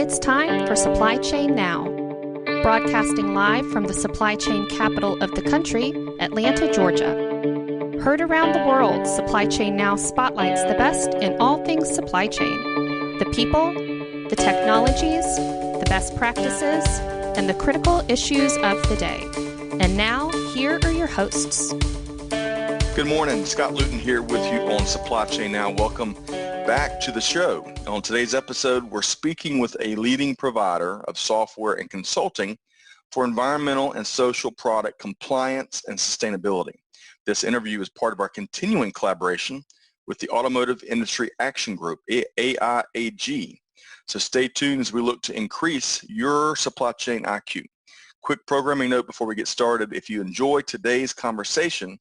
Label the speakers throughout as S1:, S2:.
S1: It's time for Supply Chain Now. Broadcasting live from the supply chain capital of the country, Atlanta, Georgia. Heard around the world, Supply Chain Now spotlights the best in all things supply chain. The people, the technologies, the best practices, and the critical issues of the day. And now, here are your hosts.
S2: Good morning. Scott Luton here with you on Supply Chain Now. Welcome back to the show. On today's episode, we're speaking with a leading provider of software and consulting for environmental and social product compliance and sustainability. This interview is part of our continuing collaboration with the Automotive Industry Action Group, AIAG. So stay tuned as we look to increase your supply chain IQ. Quick programming note before we get started. If you enjoy today's conversation,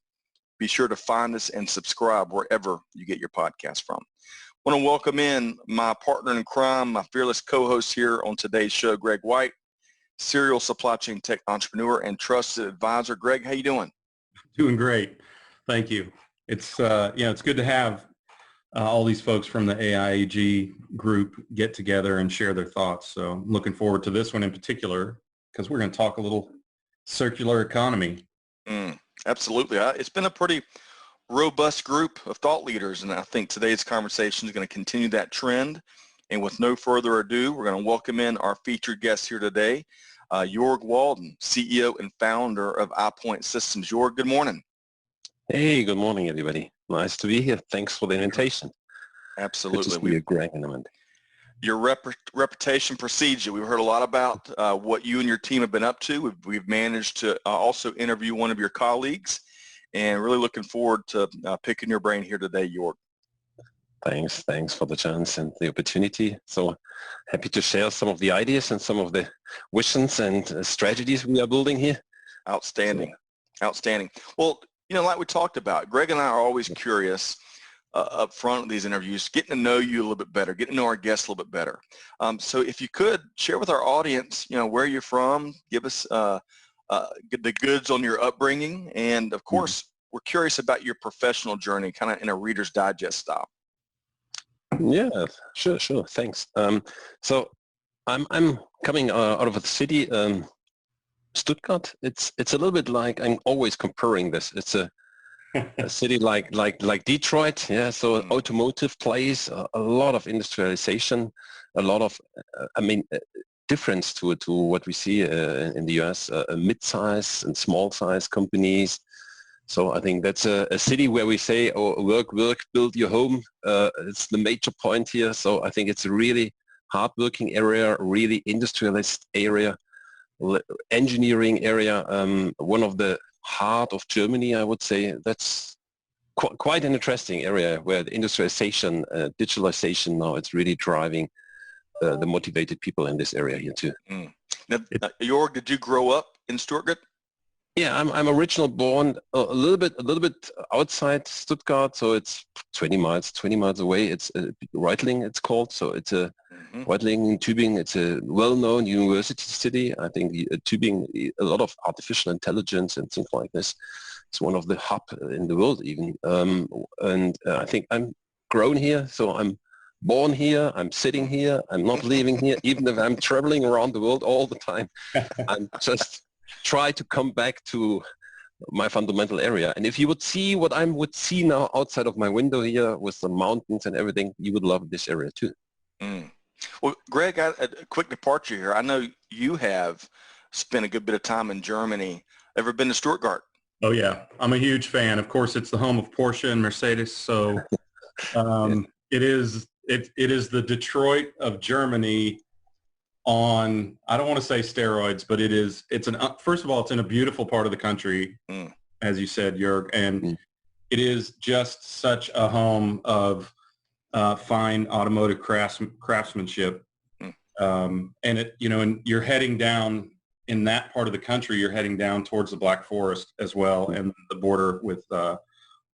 S2: be sure to find us and subscribe wherever you get your podcast from. I want to welcome in my partner in crime, my fearless co-host here on today's show, Greg White, serial supply chain tech entrepreneur and trusted advisor. Greg, how you doing?
S3: Doing great. Thank you. It's it's good to have all these folks from the AIAG group get together and share their thoughts. So I'm looking forward to this one in particular because we're going to talk a little circular economy.
S2: Absolutely. It's been a pretty robust group of thought leaders, and I think today's conversation is going to continue that trend. And with no further ado, we're going to welcome in our featured guest here today, Joerg Walden, CEO and founder of iPoint Systems. Joerg, good morning.
S4: Hey, good morning, everybody. Nice to be here. Thanks for the invitation.
S2: Absolutely.
S4: Good to see you, Greg, and Amanda.
S2: Your reputation precedes you. We've heard a lot about what you and your team have been up to. We've managed to also interview one of your colleagues, and really looking forward to picking your brain here today, Joerg.
S4: Thanks for the chance and the opportunity. So happy to share some of the ideas and some of the visions and strategies we are building here.
S2: Outstanding. Well, like we talked about, Greg and I are always curious up front of these interviews, getting to know you a little bit better, getting to know our guests a little bit better. So if you could share with our audience, where you're from, give us the goods on your upbringing, and of course, we're curious about your professional journey, kind of in a Reader's Digest style.
S4: Yeah, sure. Thanks. So I'm coming out of the city, Stuttgart. It's a little bit like, I'm always comparing this. It's a city like Detroit, yeah. So automotive place, a lot of industrialization, a lot of, difference to what we see in the US, mid-size and small-size companies. So I think that's a city where we say, work, build your home. It's the major point here. So I think it's a really hard-working area, really industrialist area, engineering area, one of the heart of Germany, I would say. That's quite an interesting area where the industrialization, digitalization now, it's really driving the motivated people in this area here too.
S2: Now, Joerg, did you grow up in Stuttgart?
S4: Yeah, I'm originally born a little bit outside Stuttgart, so it's 20 miles away. It's Reutlingen, it's called. So it's a Reutlingen, Tübingen. It's a well-known university city. I think Tübingen, a lot of artificial intelligence and things like this. It's one of the hub in the world even. I think I'm grown here, so I'm born here. I'm sitting here. I'm not leaving here, even if I'm traveling around the world all the time. I'm just try to come back to my fundamental area. And if you would see what I would see now outside of my window here with the mountains and everything, you would love this area too.
S2: Well, Greg, a quick departure here. I know you have spent a good bit of time in Germany. Ever been to Stuttgart?
S3: Oh yeah, I'm a huge fan. Of course, it's the home of Porsche and Mercedes. So it is the Detroit of Germany on, I don't want to say steroids, but first of all, it's in a beautiful part of the country, as you said, Joerg, and it is just such a home of fine automotive craftsmanship. And and you're heading down in that part of the country, you're heading down towards the Black Forest as well, and the border with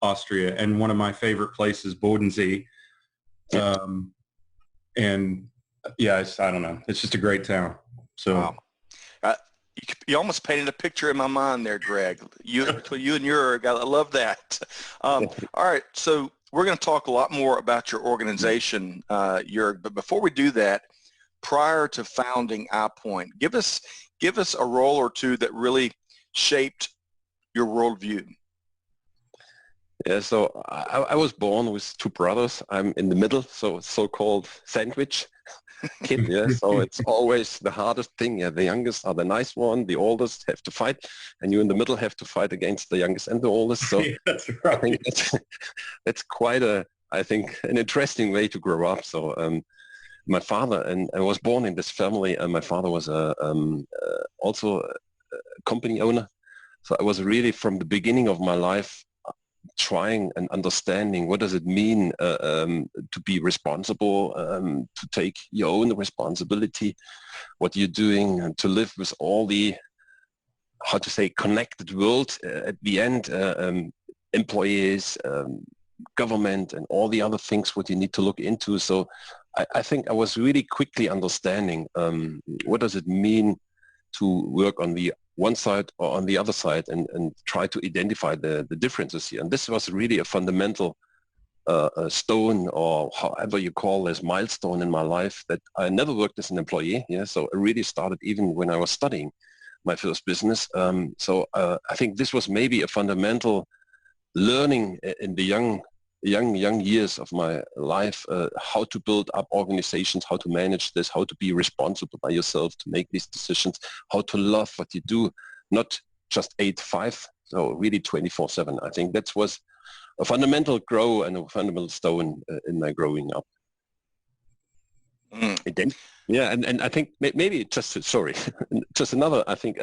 S3: Austria, and one of my favorite places, Bodensee. And yeah, I don't know. It's just a great town. So
S2: wow. You almost painted a picture in my mind there, Greg. You and Joerg, I love that. All right, so we're going to talk a lot more about your organization, Joerg. But before we do that, prior to founding iPoint. Give us a role or two that really shaped your worldview.
S4: Yeah, so I was born with two brothers. I'm in the middle, so-called sandwich kid. Yeah, so it's always the hardest thing. Yeah, the youngest are the nice one, the oldest have to fight, and you in the middle have to fight against the youngest and the oldest. So
S3: That's right.
S4: I think that's quite an interesting way to grow up. So my father, and I was born in this family, and my father was also a company owner. So I was really from the beginning of my life trying and understanding what does it mean to be responsible, to take your own responsibility, what you're doing, and to live with all the, how to say, connected world at the end, employees, government, and all the other things what you need to look into. So I think I was really quickly understanding what does it mean to work on the one side or on the other side, and try to identify the differences here. And this was really a fundamental stone, or however you call this, milestone in my life, that I never worked as an employee. Yeah, so I really started even when I was studying my first business. So I think this was maybe a fundamental learning in the young years of my life, how to build up organizations, how to manage this, how to be responsible by yourself to make these decisions, how to love what you do, not just 8-5, so really 24/7. I think that was a fundamental grow and a fundamental stone in my growing up. Yeah, and I think maybe just another, I think,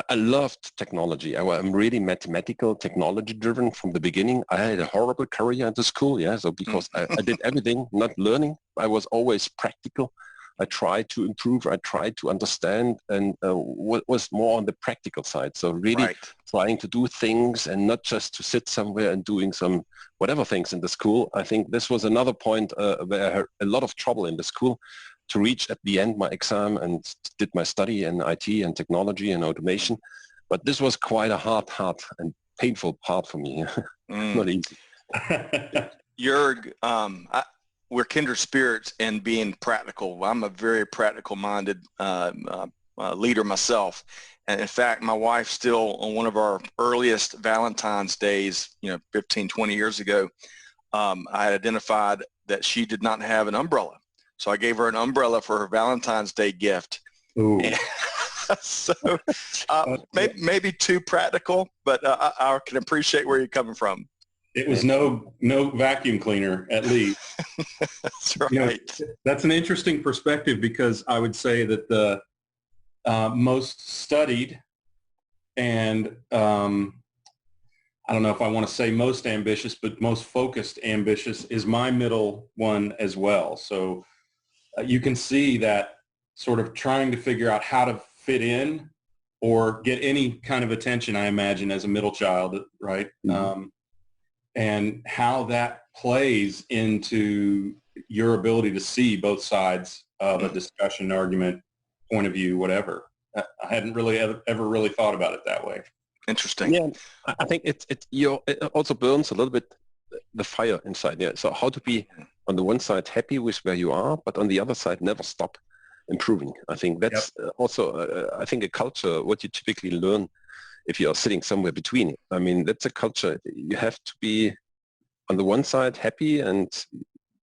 S4: I loved technology. I'm really mathematical, technology driven from the beginning. I had a horrible career at the school, yeah. So because I did everything, not learning, I was always practical. I tried to improve, I tried to understand, and what was more on the practical side. So really trying to do things and not just to sit somewhere and doing some whatever things in the school. I think this was another point where I had a lot of trouble in the school to reach at the end my exam, and did my study in IT and technology and automation. But this was quite a hard and painful part for me. Not easy.
S2: Joerg, we're kindred spirits in being practical. I'm a very practical-minded leader myself. And in fact, my wife still, on one of our earliest Valentine's days, 15, 20 years ago, I had identified that she did not have an umbrella. So I gave her an umbrella for her Valentine's Day gift.
S3: Ooh.
S2: So maybe too practical, but I can appreciate where you're coming from.
S3: It was no vacuum cleaner, at least.
S2: That's right.
S3: That's an interesting perspective, because I would say that the most studied and I don't know if I want to say most ambitious, but most focused ambitious is my middle one as well. So you can see that sort of trying to figure out how to fit in or get any kind of attention, I imagine, as a middle child, right? Mm-hmm. And how that plays into your ability to see both sides of a discussion, argument, point of view, whatever. I hadn't really ever really thought about it that way.
S2: Interesting.
S4: Yeah, I think it also burns a little bit the fire inside. Yeah, so how to be on the one side happy with where you are, but on the other side never stop improving. I think that's also I think a culture what you typically learn if you are sitting somewhere between. I mean, that's a culture. You have to be on the one side happy and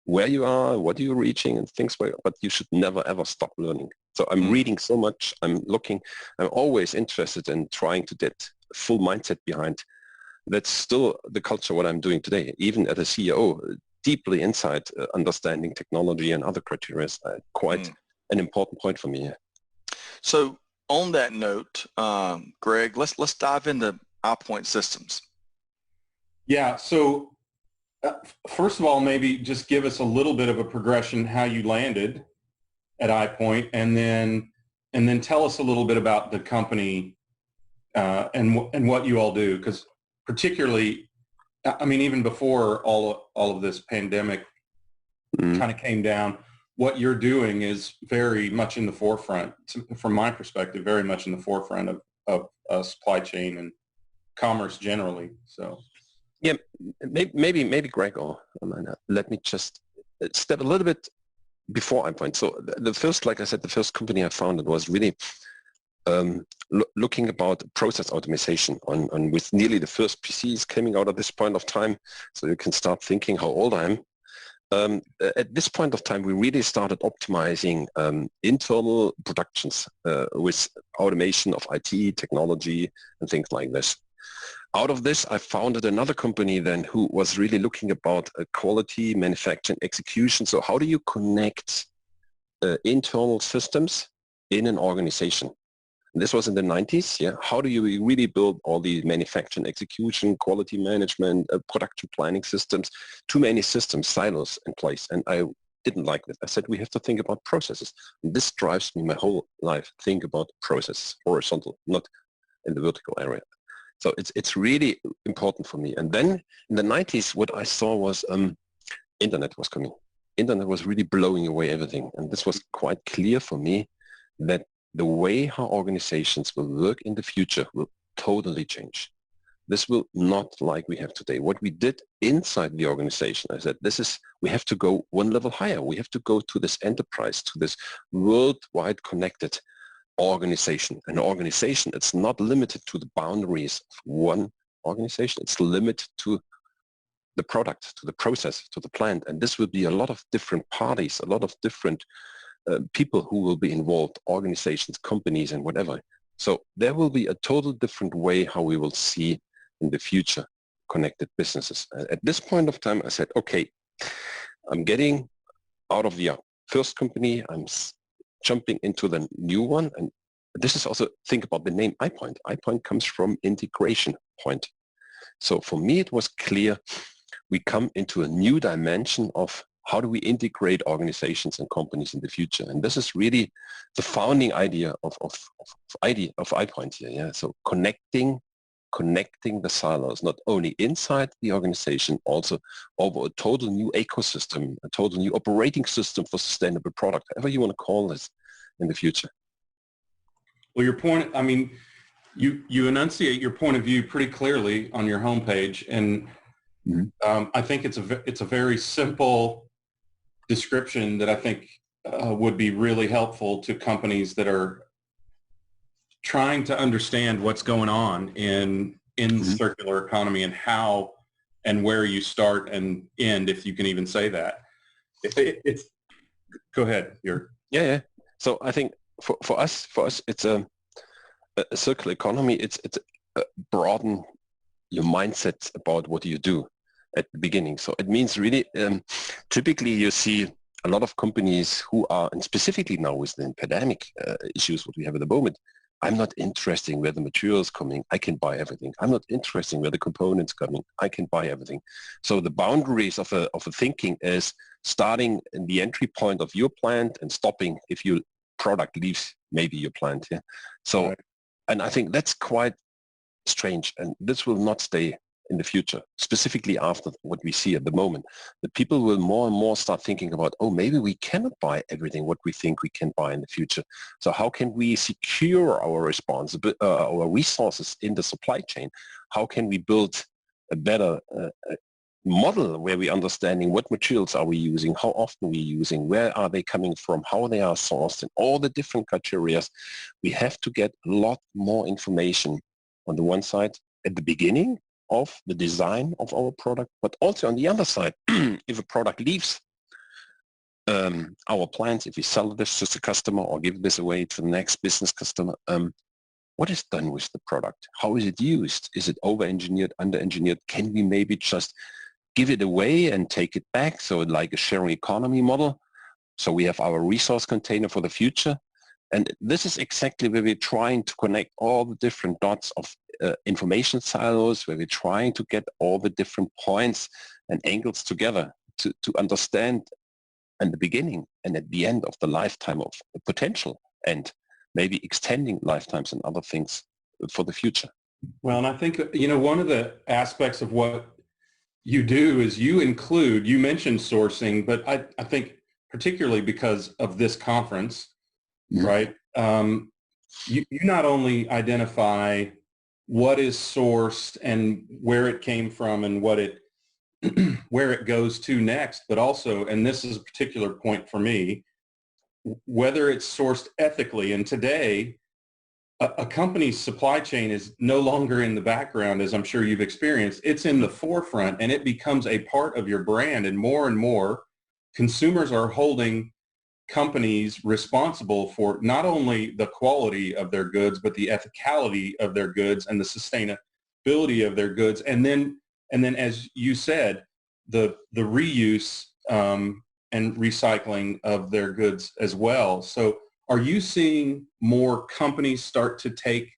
S4: where you are, what you're reaching, and things, but you should never ever stop learning. So I'm reading so much. I'm always interested in trying to get full mindset behind. That's still the culture what I'm doing today, even as a CEO, deeply inside understanding technology and other criteria is quite an important point for me.
S2: So on that note, Greg, let's dive into iPoint systems.
S3: Yeah. So first of all, maybe just give us a little bit of a progression how you landed at iPoint, and then tell us a little bit about the company and what you all do, because particularly, I mean, even before all of this pandemic kind of came down, what you're doing is very much in the forefront, from my perspective, very much in the forefront of supply chain and commerce generally. So,
S4: yeah, maybe Greg, or Amanda, let me just step a little bit before iPoint. So the first, like I said, the first company I founded was really looking about process automation on with nearly the first PCs coming out at this point of time. So you can start thinking how old I am. At this point of time, we really started optimizing internal productions with automation of IT, technology, and things like this. Out of this, I founded another company then who was really looking about quality, manufacturing, execution. So how do you connect internal systems in an organization? And this was in the 90s. Yeah. How do you really build all the manufacturing, execution, quality management, production planning systems? Too many systems, silos in place. And I didn't like that. I said, we have to think about processes. And this drives me my whole life. Think about processes, horizontal, not in the vertical area. So it's really important for me. And then in the 90s, what I saw was internet was coming. Internet was really blowing away everything. And this was quite clear for me that the way how organizations will work in the future will totally change. This will not like we have today. What we did inside the organization, I said, we have to go one level higher. We have to go to this enterprise, to this worldwide connected organization. An organization, it's not limited to the boundaries of one organization. It's limited to the product, to the process, to the plant. And this will be a lot of different parties, a lot of different people who will be involved, organizations, companies, and whatever. So there will be a total different way how we will see in the future connected businesses. At this point of time, I said, okay, I'm getting out of the first company. I'm jumping into the new one. And this is also, think about the name iPoint. iPoint comes from integration point. So for me, it was clear we come into a new dimension of how do we integrate organizations and companies in the future? And this is really the founding idea of iPoint here. Yeah. So connecting the silos, not only inside the organization, also over a total new ecosystem, a total new operating system for sustainable product, however you want to call this in the future.
S3: Well, your point, I mean, you enunciate your point of view pretty clearly on your homepage, and I think it's a very simple description that I think would be really helpful to companies that are trying to understand what's going on in the circular economy and how and where you start and end, if you can even say that. Go ahead, Joerg.
S4: Yeah. So I think for us, it's a circular economy. It's broaden your mindset about what you do at the beginning. So it means really, typically you see a lot of companies who are, and specifically now with the pandemic issues what we have at the moment, I'm not interested in where the material is coming. I can buy everything. I'm not interested in where the components coming. I can buy everything. So the boundaries of a thinking is starting in the entry point of your plant and stopping if your product leaves maybe your plant. Yeah. So, right. And I think that's quite strange, and this will not stay in the future, specifically after what we see at the moment. The people will more and more start thinking about, oh, maybe we cannot buy everything what we think we can buy in the future. So how can we secure our our resources in the supply chain? How can we build a better model where we understanding what materials are we using, how often we're using, where are they coming from, how they are sourced, and all the different criteria. We have to get a lot more information on the one side at the beginning of the design of our product, but also on the other side, if a product leaves our plants, if we sell this to the customer or give this away to the next business customer, what is done with the product? How is it used? Is it over-engineered, under-engineered? Can we maybe just give it away and take it back? So like a sharing economy model. So we have our resource container for the future. And this is exactly where we're trying to connect all the different dots of information silos, where we're trying to get all the different points and angles together to understand in the beginning and at the end of the lifetime of the potential, and maybe extending lifetimes and other things for the future.
S3: Well, and I think, one of the aspects of what you do is you mentioned sourcing, but I think particularly because of this conference, right? You not only identify what is sourced and where it came from and what it where it goes to next, but also, and this is a particular point for me, whether it's sourced ethically. And today, a company's supply chain is no longer in the background, as I'm sure you've experienced. It's in the forefront, and it becomes a part of your brand. And more consumers are holding companies responsible for not only the quality of their goods, but the ethicality of their goods and the sustainability of their goods. And then, as you said, the reuse and recycling of their goods as well. So are you seeing more companies start to take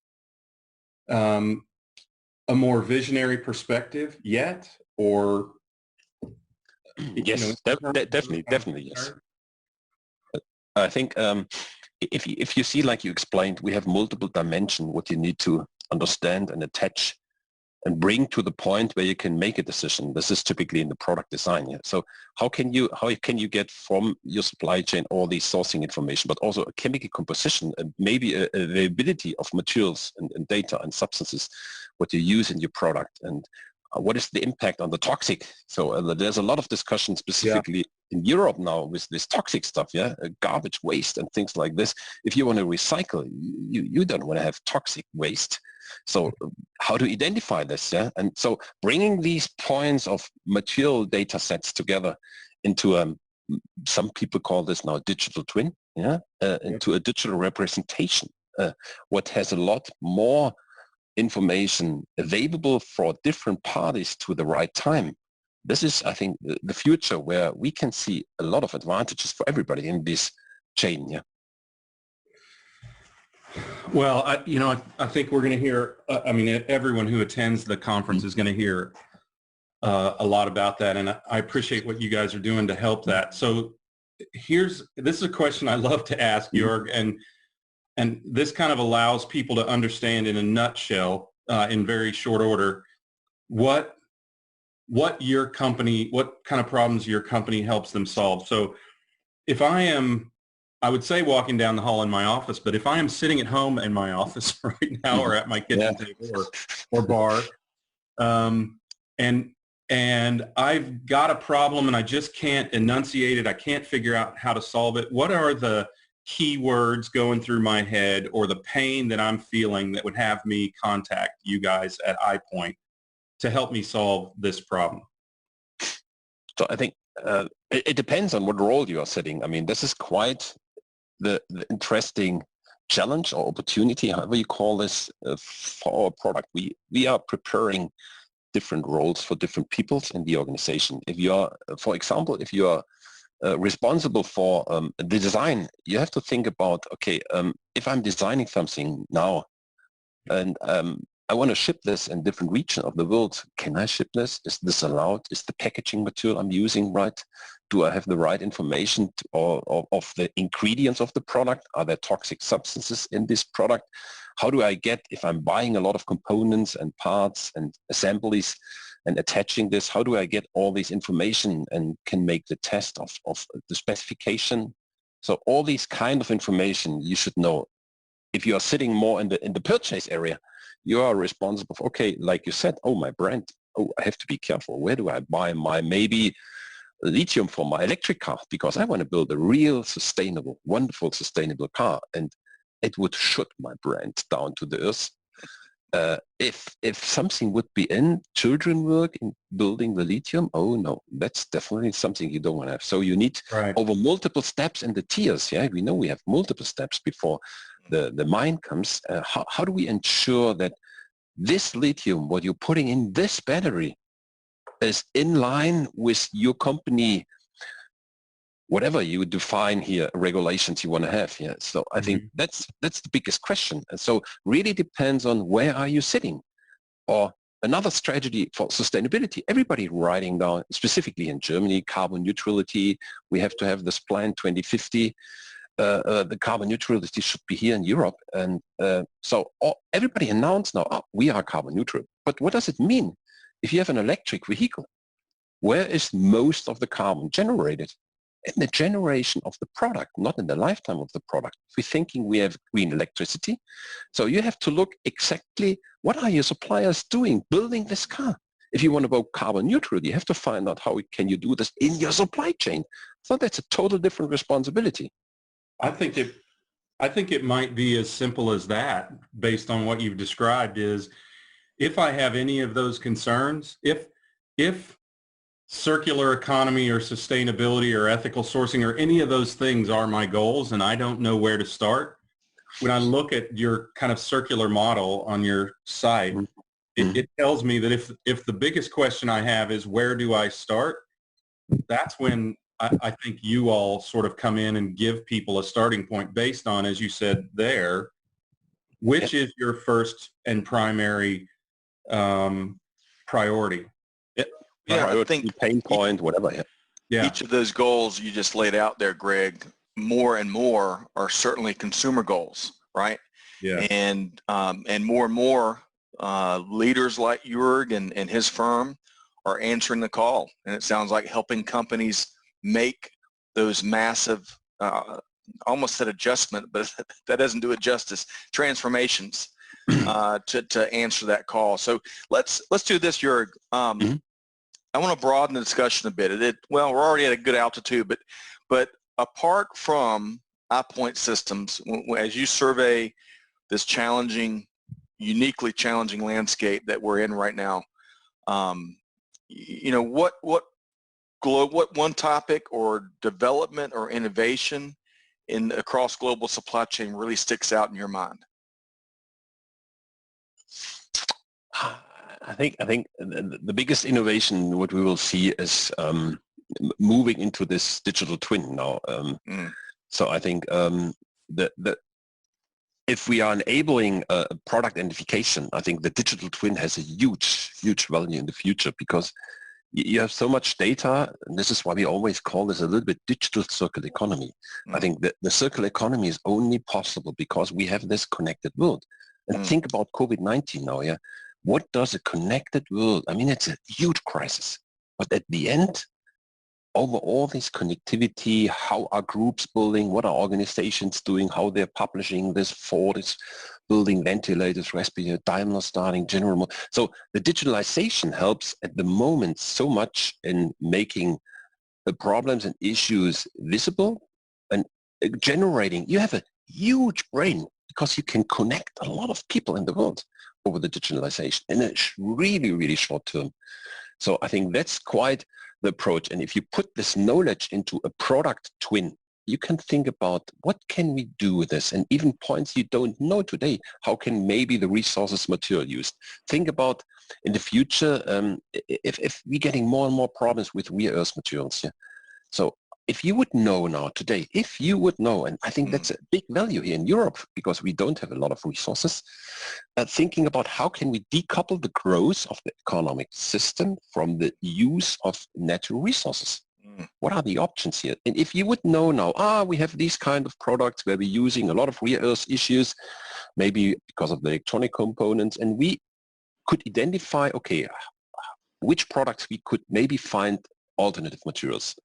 S3: a more visionary perspective yet, or?
S4: Yes, definitely, yes. I think if you see, like you explained, we have multiple dimensions what you need to understand and attach and bring to the point where you can make a decision. This is typically in the product design. Yeah? So how can you get from your supply chain all these sourcing information, but also a chemical composition and maybe availability of materials and data and substances, what you use in your product, and what is the impact on the toxic? So there's a lot of discussion specifically in Europe now with this toxic stuff, garbage waste and things like this. If you want to recycle, you don't want to have toxic waste. So how to identify this? And so bringing these points of material data sets together into some people call this now digital twin, into a digital representation, what has a lot more information available for different parties to the right time. This is, I think, the future where we can see a lot of advantages for everybody in this chain. Yeah.
S3: Well, I think we're going to hear, everyone who attends the conference is going to hear a lot about that. And I appreciate what you guys are doing to help that. So this is a question I love to ask, Joerg, and this kind of allows people to understand in a nutshell, in very short order, what your company, what kind of problems your company helps them solve. So if I would say walking down the hall in my office, but if I am sitting at home in my office right now or at my kitchen table or bar, and I've got a problem and I just can't enunciate it, I can't figure out how to solve it, what are the key words going through my head or the pain that I'm feeling that would have me contact you guys at iPoint to help me solve this problem?
S4: So I think it depends on what role you are sitting. I mean, this is quite the interesting challenge or opportunity, however you call this, for our product. We are preparing different roles for different peoples in the organization. If you are, for example, if you are responsible for the design, you have to think about, okay, if I'm designing something now and I want to ship this in different regions of the world, can I ship this? Is this allowed? Is the packaging material I'm using right? Do I have the right information of the ingredients of the product? Are there toxic substances in this product? How do I get, if I'm buying a lot of components and parts and assemblies and attaching this, how do I get all this information and can make the test of the specification? So all these kind of information you should know. If you are sitting more in the purchase area, you are responsible for, okay, like you said, oh, my brand, oh, I have to be careful. Where do I buy my maybe lithium for my electric car? Because I want to build a real sustainable, wonderful sustainable car, and it would shoot my brand down to the earth. If something would be in children work in building the lithium, oh no, that's definitely something you don't want to have. So you need over multiple steps in the tiers. Yeah, we know we have multiple steps before the mine comes. How do we ensure that this lithium, what you're putting in this battery, is in line with your company, whatever you define here, regulations you want to have here. So I think that's the biggest question. And so really depends on where are you sitting. Or another strategy for sustainability, everybody writing down, specifically in Germany, carbon neutrality, we have to have this plan 2050. The carbon neutrality should be here in Europe. And so everybody announced now, oh, we are carbon neutral. But what does it mean? If you have an electric vehicle, where is most of the carbon generated? In the generation of the product, not in the lifetime of the product. If we're thinking we have green electricity, so you have to look exactly what are your suppliers doing building this car. If you want to go carbon neutral, you have to find out how can you do this in your supply chain. So that's a total different responsibility.
S3: I think it might be as simple as that, based on what you've described, is if I have any of those concerns, if circular economy or sustainability or ethical sourcing or any of those things are my goals and I don't know where to start, when I look at your kind of circular model on your site, it tells me that if the biggest question I have is where do I start, that's when I think you all sort of come in and give people a starting point based on, as you said there, which is your first and primary priority.
S2: Yeah, I think
S4: pain point, whatever.
S3: Yeah.
S2: Each of those goals you just laid out there, Greg, more and more are certainly consumer goals, right?
S3: Yeah.
S2: And more leaders like Joerg and his firm are answering the call. And it sounds like helping companies make those massive, almost said adjustment, but that doesn't do it justice, transformations to answer that call. So let's do this, Joerg. I want to broaden the discussion a bit. Well, we're already at a good altitude, but apart from iPoint systems, as you survey this challenging, uniquely challenging landscape that we're in right now, you know, what one topic or development or innovation across global supply chain really sticks out in your mind?
S4: I think the biggest innovation what we will see is moving into this digital twin now. So I think if we are enabling product identification, I think the digital twin has a huge value in the future, because you have so much data, and this is why we always call this a little bit digital circular economy. I think that the circular economy is only possible because we have this connected world. And think about COVID-19 now, yeah? What does a connected world, I mean, it's a huge crisis, but at the end, over all this connectivity, how are groups building, what are organizations doing, how they're publishing this, Ford is building ventilators, respirators, Daimler starting, General Motors. So the digitalization helps at the moment so much in making the problems and issues visible and generating. You have a huge brain because you can connect a lot of people in the world over the digitalization in a really short term. So I think that's quite the approach. And if you put this knowledge into a product twin, you can think about what can we do with this, and even points you don't know today. How can maybe the resources material used? Think about in the future, if we're getting more and more problems with rare earth materials. Yeah? So if you would know now today, if you would know, and I think that's a big value here in Europe because we don't have a lot of resources, thinking about how can we decouple the growth of the economic system from the use of natural resources. What are the options here? And if you would know now, we have these kind of products where we're using a lot of rare earth issues, maybe because of the electronic components, and we could identify, okay, which products we could maybe find alternative materials,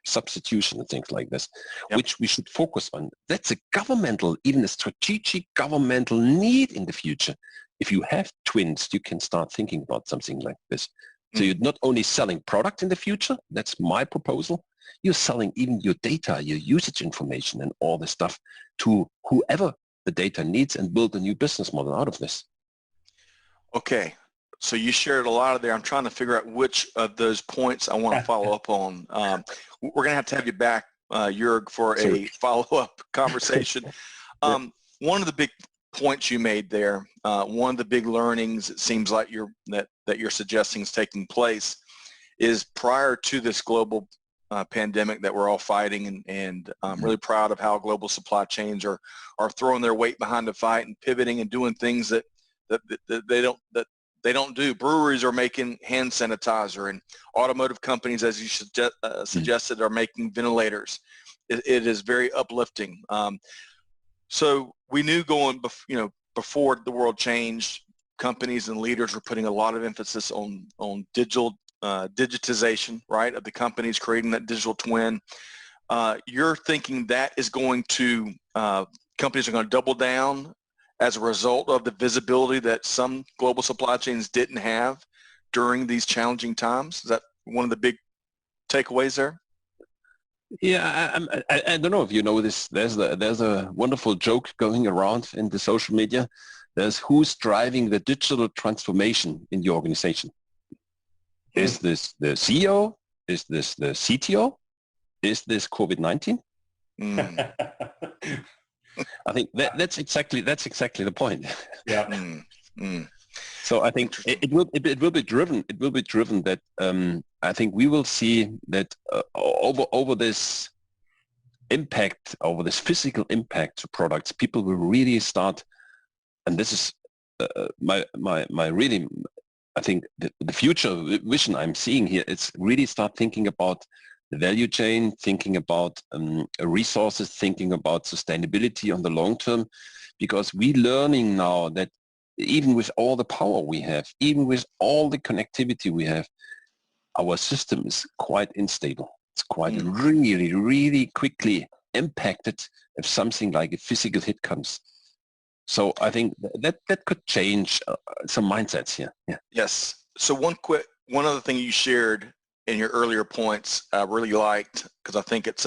S4: substitution and things like this, which we should focus on. That's a governmental, even a strategic governmental need in the future. If you have twins, you can start thinking about something like this. So you're not only selling product in the future, that's my proposal, you're selling even your data, your usage information and all this stuff to whoever the data needs and build a new business model out of this.
S2: Okay. So you shared a lot of there. I'm trying to figure out which of those points I want to follow up on. We're going to have you back, Joerg, for a follow-up conversation. One of the big points you made there, one of the big learnings it seems like that you're suggesting is taking place is prior to this global pandemic that we're all fighting, and I'm really proud of how global supply chains are throwing their weight behind the fight and pivoting and doing things that they don't do. Breweries are making hand sanitizer, and automotive companies, as you suggested, are making ventilators. It is very uplifting. So we knew before the world changed, companies and leaders were putting a lot of emphasis on digitization, right, of the companies, creating that digital twin. You're thinking that is going to, companies are going to double down as a result of the visibility that some global supply chains didn't have during these challenging times? Is that one of the big takeaways there?
S4: Yeah, I don't know if you know this. There's a wonderful joke going around in the social media. There's who's driving the digital transformation in the organization. Is this the CEO? Is this the CTO? Is this COVID-19? I think that's exactly the point.
S3: Yeah.
S4: So I think it will be driven. It will be driven that I think we will see that over this impact, over this physical impact to products, people will really start. And this is my really, I think the future vision I'm seeing here. It's really start thinking about the value chain, thinking about resources, thinking about sustainability on the long term, because we're learning now that even with all the power we have, even with all the connectivity we have, our system is quite unstable. It's quite really, really quickly impacted if something like a physical hit comes. So I think that could change some mindsets here. Yeah.
S2: Yes. So one other thing you shared in your earlier points I really liked, because I think it's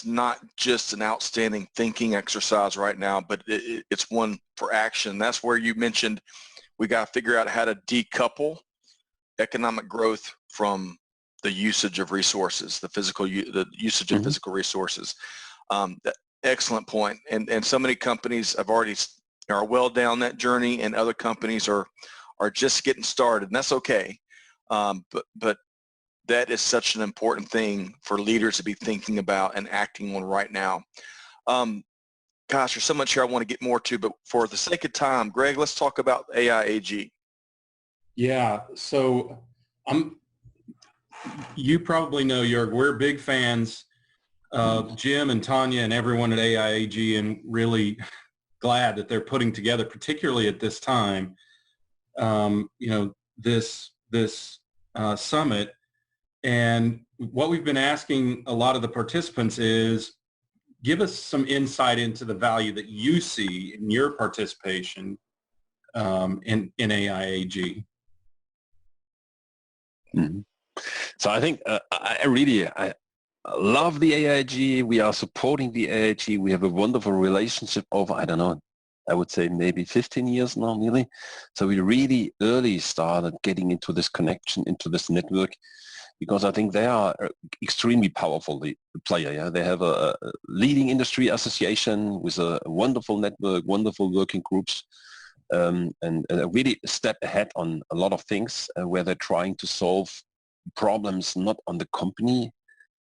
S2: not just an outstanding thinking exercise right now, but it's one for action. That's where you mentioned we got to figure out how to decouple economic growth from the usage of resources, the usage of physical resources. Excellent point. And so many companies are well down that journey, and other companies are just getting started, and that's okay. But that is such an important thing for leaders to be thinking about and acting on right now. Gosh, there's so much here I want to get more to, but for the sake of time, Greg, let's talk about AIAG.
S3: Yeah, so you probably know, Joerg, we're big fans of Jim and Tanya and everyone at AIAG, and really glad that they're putting together, particularly at this time, this summit. And what we've been asking a lot of the participants is, give us some insight into the value that you see in your participation in AIAG.
S4: So I think I love the AIG. We are supporting the AIG. We have a wonderful relationship over, I don't know, I would say maybe 15 years now, nearly. So we really early started getting into this connection, into this network, because I think they are extremely powerful, the player. Yeah? They have a leading industry association with a wonderful network, wonderful working groups, and really a step ahead on a lot of things where they're trying to solve problems not on the company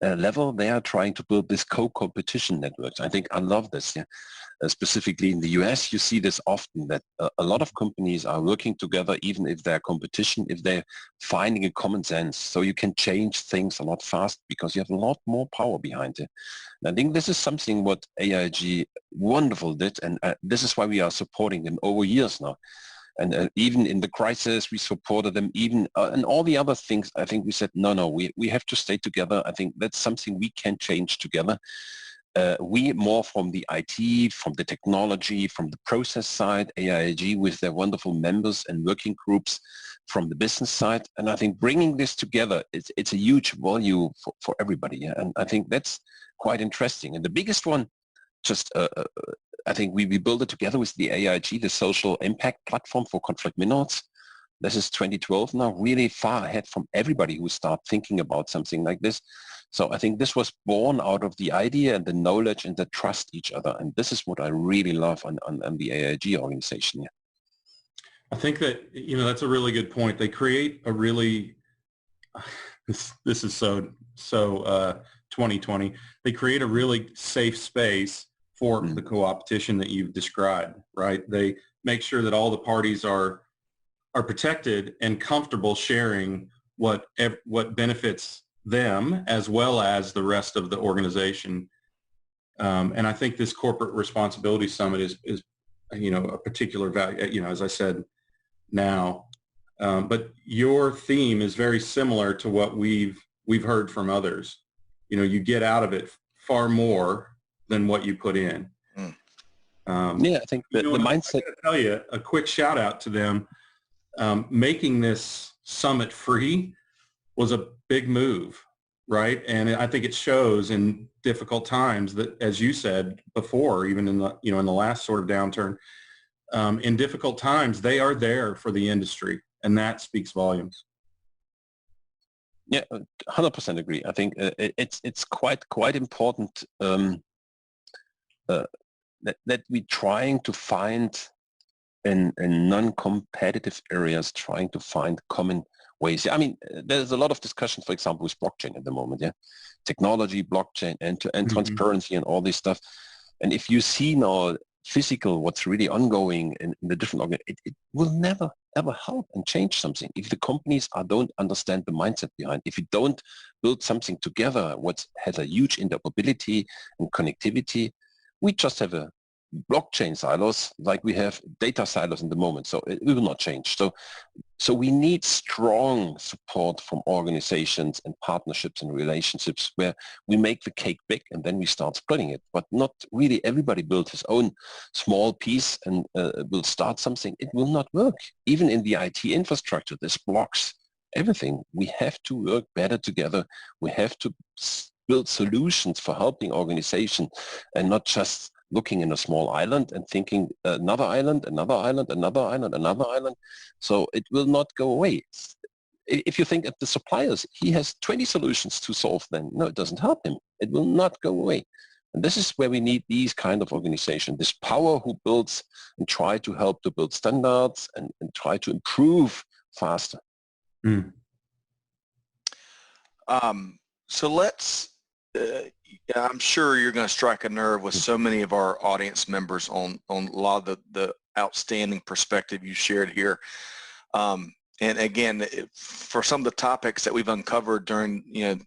S4: level. They are trying to build this co-competition networks. I think I love this. Yeah? Specifically in the US, you see this often, that a lot of companies are working together, even if they're competition, if they're finding a common sense. So you can change things a lot fast because you have a lot more power behind it. And I think this is something what AIG wonderful did, and this is why we are supporting them over years now. And even in the crisis, we supported them, even and all the other things. I think we said, no, we have to stay together. I think that's something we can change together. We more from the IT, from the technology, from the process side, AIG with their wonderful members and working groups from the business side. And I think bringing this together, it's a huge value for everybody. Yeah? And I think that's quite interesting. And the biggest one, just I think we built it together with the AIG, the social impact platform for conflict minerals. This is 2012 now, really far ahead from everybody who start thinking about something like this. So I think this was born out of the idea and the knowledge and the trust each other. And this is what I really love on the AIG organization. Yeah.
S3: I think that, that's a really good point. They create a really, this is so 2020. They create a really safe space for the co-opetition that you've described, right? They make sure that all the parties are protected and comfortable sharing what benefits them as well as the rest of the organization. And I think this corporate responsibility summit is a particular value, as I said now. But your theme is very similar to what we've heard from others. You get out of it far more than what you put in.
S4: Yeah, I think the mindset.
S3: I gotta tell you, a quick shout out to them. making this summit free was a big move, right? And I think it shows in difficult times that, as you said before, even in the, in the last sort of downturn, in difficult times, they are there for the industry, and that speaks volumes.
S4: Yeah, 100% agree. I think it's quite important that we're trying to find in non-competitive areas, trying to find common ways. I mean, there's a lot of discussion, for example, with blockchain at the moment. Yeah, technology, blockchain, end-to-end transparency, and all this stuff. And if you see now physical, what's really ongoing in the different organizations, it will never ever help and change something if the companies don't understand the mindset behind. If you don't build something together, what has a huge interoperability and connectivity, we just have a blockchain silos like we have data silos in the moment. So it will not change. So we need strong support from organizations and partnerships and relationships where we make the cake big and then we start spreading it. But not really everybody builds his own small piece and will start something. It will not work. Even in the IT infrastructure, this blocks everything. We have to work better together. We have to build solutions for helping organizations and not just looking in a small island and thinking another island, another island, another island, another island. So it will not go away. If you think of the suppliers, he has 20 solutions to solve them. No, it doesn't help him. It will not go away. And this is where we need these kind of organizations, this power who builds and try to help to build standards and try to improve faster.
S2: So let's, I'm sure you're going to strike a nerve with so many of our audience members on a lot of the outstanding perspective you shared here. And again, for some of the topics that we've uncovered during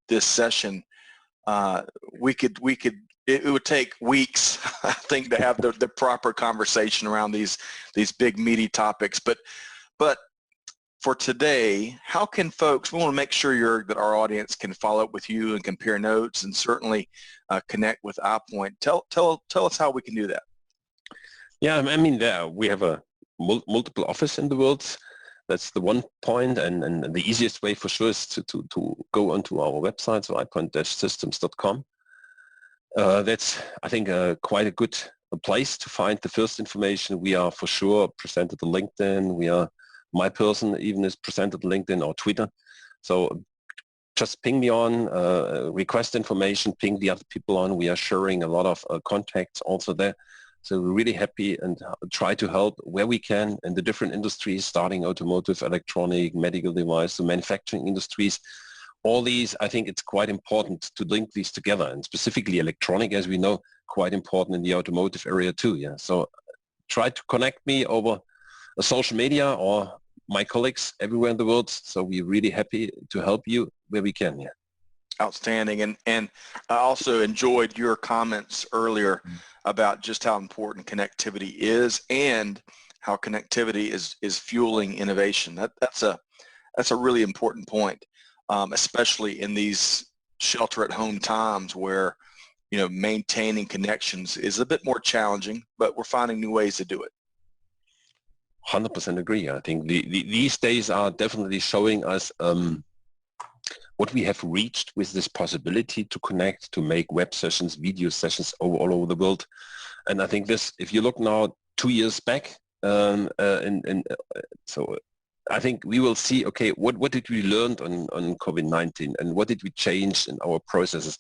S2: this session, it would take weeks, I think, to have the proper conversation around these big meaty topics. But for today, how can folks, we want to make sure that our audience can follow up with you and compare notes and certainly connect with iPoint. Tell us how we can do that.
S4: Yeah, I mean, we have a multiple office in the world. That's the one point, and the easiest way for sure is to go onto our website, so ipoint-systems.com. That's, I think, quite a good place to find the first information. We are for sure presented on LinkedIn. My person even is presented on LinkedIn or Twitter. So just ping me on, request information, ping the other people on. We are sharing a lot of contacts also there. So we're really happy and try to help where we can in the different industries, starting automotive, electronic, medical device, the manufacturing industries. All these, I think it's quite important to link these together, and specifically electronic, as we know, quite important in the automotive area too. Yeah. So try to connect me over social media or my colleagues everywhere in the world. So we're really happy to help you where we can. Yeah.
S2: Outstanding. And I also enjoyed your comments earlier about just how important connectivity is and how connectivity is fueling innovation. That's a really important point, especially in these shelter-at-home times where maintaining connections is a bit more challenging, but we're finding new ways to do it.
S4: 100% agree. I think these days are definitely showing us what we have reached with this possibility to connect, to make web sessions, video sessions all over the world. And I think this, if you look now 2 years back, so I think we will see, okay, what did we learn on COVID-19 and what did we change in our processes?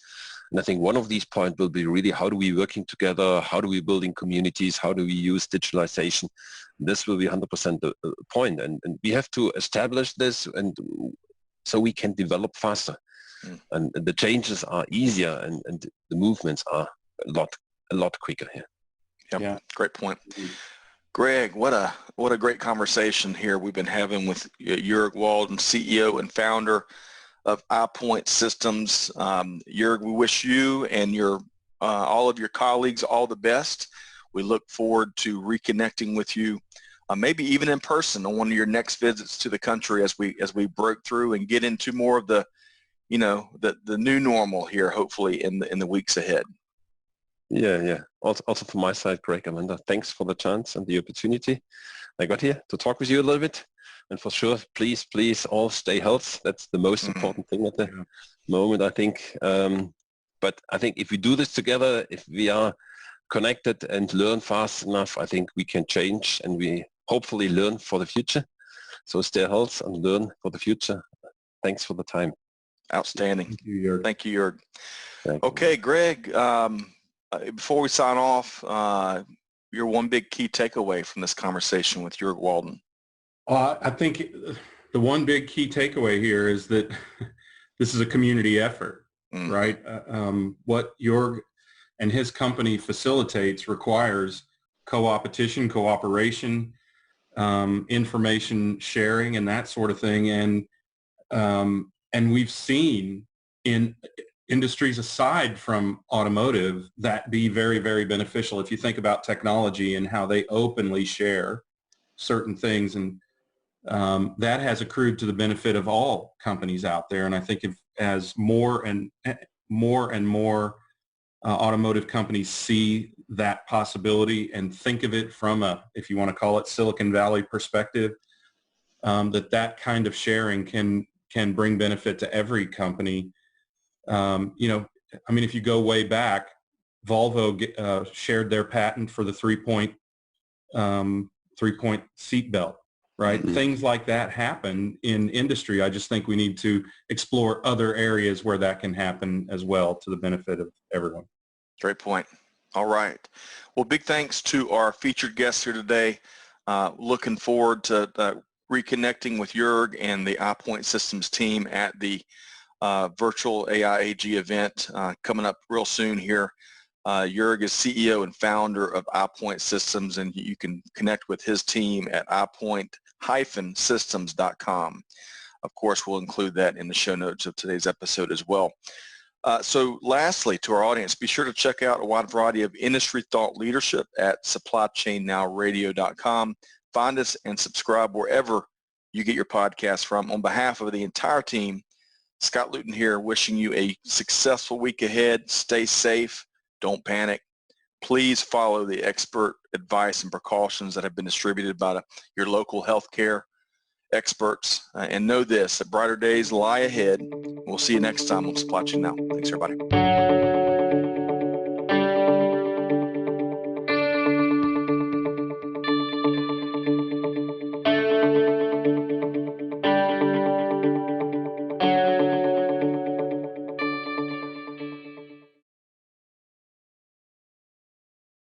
S4: And I think one of these points will be really how do we working together, how do we building communities, how do we use digitalization? This will be 100% the point. And we have to establish this and so we can develop faster. And the changes are easier and the movements are a lot quicker here.
S2: Yep. Yeah, great point. Greg, what a great conversation here we've been having with Joerg Walden, CEO and founder of iPoint Systems. Joerg, we wish you and all of your colleagues all the best. We look forward to reconnecting with you, maybe even in person on one of your next visits to the country as we break through and get into more of the new normal here, hopefully in the weeks ahead.
S4: Yeah. Also from my side, Greg, Amanda, thanks for the chance and the opportunity I got here to talk with you a little bit. And for sure, please all stay healthy. That's the most important thing at the moment, I think. But I think if we do this together, if we are connected and learn fast enough, I think we can change, and we hopefully learn for the future. So stay healthy and learn for the future. Thanks for the time.
S2: Outstanding.
S3: Thank you, Joerg.
S2: Thank you, Joerg.
S4: Thank you.
S2: Okay, Greg, before we sign off, your one big key takeaway from this conversation with Joerg Walden.
S3: I think the one big key takeaway here is that this is a community effort, right? What Joerg and his company facilitates requires co-opetition, cooperation, information sharing, and that sort of thing. And we've seen in industries aside from automotive that be very, very beneficial. If you think about technology and how they openly share certain things, and that has accrued to the benefit of all companies out there. And I think as more and more automotive companies see that possibility and think of it from a, if you want to call it, Silicon Valley perspective, that kind of sharing can bring benefit to every company. If you go way back, Volvo shared their patent for the three-point seat belt, right? Things like that happen in industry. I just think we need to explore other areas where that can happen as well, to the benefit of everyone.
S2: Great point. All right. Well, big thanks to our featured guests here today. Looking forward to reconnecting with Joerg and the iPoint Systems team at the virtual AIAG event coming up real soon here. Joerg is CEO and founder of iPoint Systems, and you can connect with his team at iPoint-systems.com. Of course, we'll include that in the show notes of today's episode as well. So lastly, to our audience, be sure to check out a wide variety of industry thought leadership at supplychainnowradio.com. Find us and subscribe wherever you get your podcasts from. On behalf of the entire team, Scott Luton here, wishing you a successful week ahead. Stay safe. Don't panic. Please follow the expert advice and precautions that have been distributed by your local healthcare experts. And know this, that brighter days lie ahead. We'll see you next time on Supply Chain Now. Thanks, everybody.